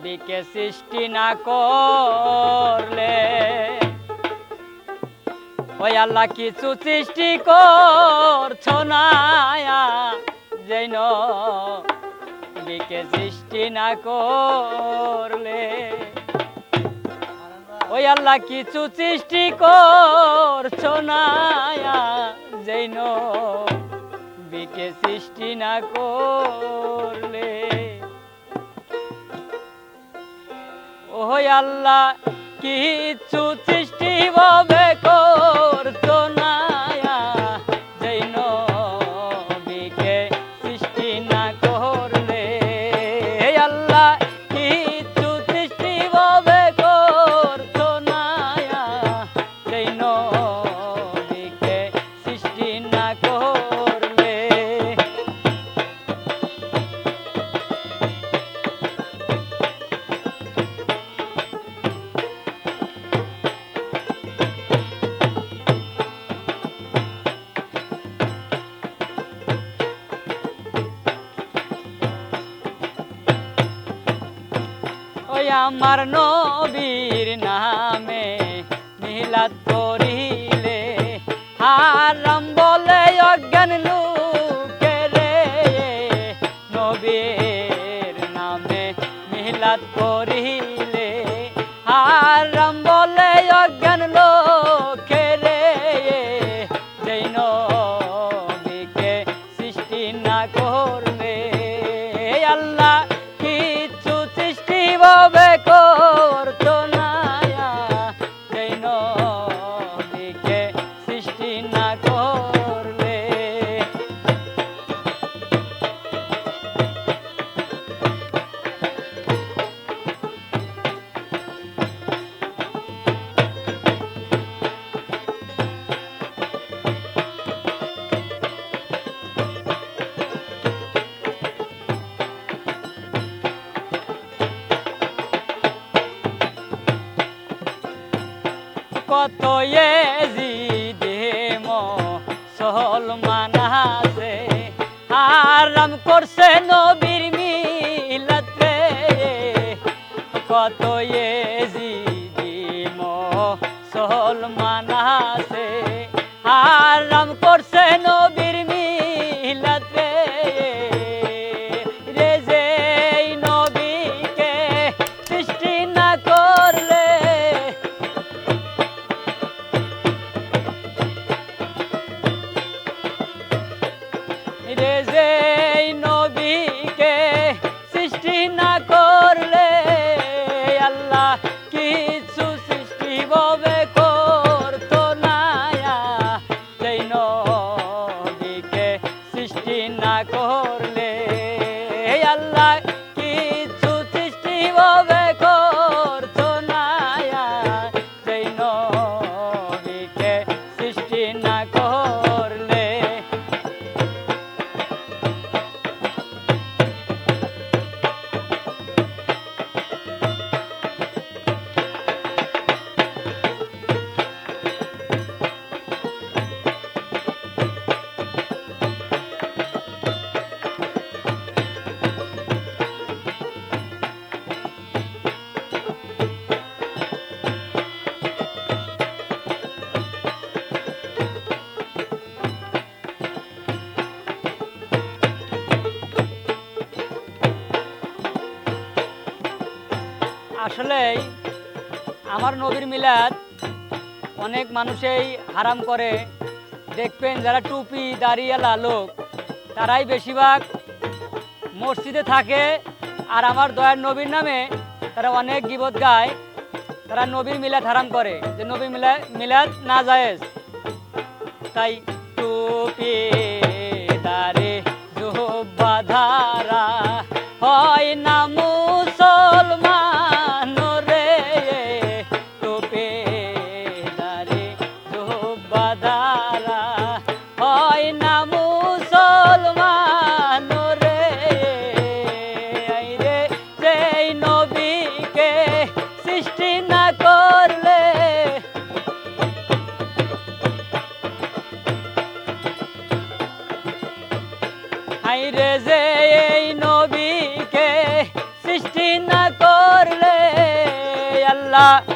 বিকে সৃষ্টি না করলে ওই আল্লাহ কিছু সৃষ্টি করছো না যেন বিকে সৃষ্টি না করলে ওই আল্লাহ কিছু সৃষ্টি করছো না যেন বিকে সৃষ্টি না করলে ওই আল্লাহ কিছু সৃষ্টি ভাবে করতো না যেন বিকে সৃষ্টি না করলে আল্লাহ কিছু সৃষ্টি ভাবে করতো না যেন বিকে সৃষ্টি না করলে আমার নবীর নামে মিলাদ করিলে হারাম বলে অজ্ঞান লোকে রে নবীর নামে মিলাদ করিলে হারাম বলে অজ্ঞান লোকে রে যেই নবীকে সৃষ্টি না করলে আল্লাহ কিছু সৃষ্টি ভাবে করতো না যেই নবীকে সৃষ্টি না করলে কত এজিদে মুসলমান আছে হারাম করছে নবীর মিলাদ রে কত এজিদে মুসলমান আছে হারাম করছে নবীর মিলাদ রে রে যেই নবীকে সৃষ্টি না করলে রে যেই নবীকে সৃষ্টি না করলে আল্লাহ কিছু সৃষ্টি ভাবে করতো না যেই নবীকে সৃষ্টি না করলে আল্লাহ কিছু সৃষ্টি ভাবে করতো না যেই নবীকে সৃষ্টি না করলে আসলে আমার নবীর মিলাদ অনেক মানুষই হারাম করে দেখবেন যারা টুপি দাড়িওয়ালা লোক তারাই বেশিরভাগ মসজিদে থাকে আর আমার দয়ার নবীর নামে তারা অনেক গীবত গায় তারা নবীর মিলাদ হারাম করে যে নবীর মিলাদ না জায়েজ তাই টুপি দাড়ি জুব্বা ধারা হয় না মুসলমান রে টুপি দাড়ি জুব্বা ধারা হয় না মুসলমান রে রে যেই নবীকে সৃষ্টি না করলে হাইরে যে এই নবীকে আল্লাহ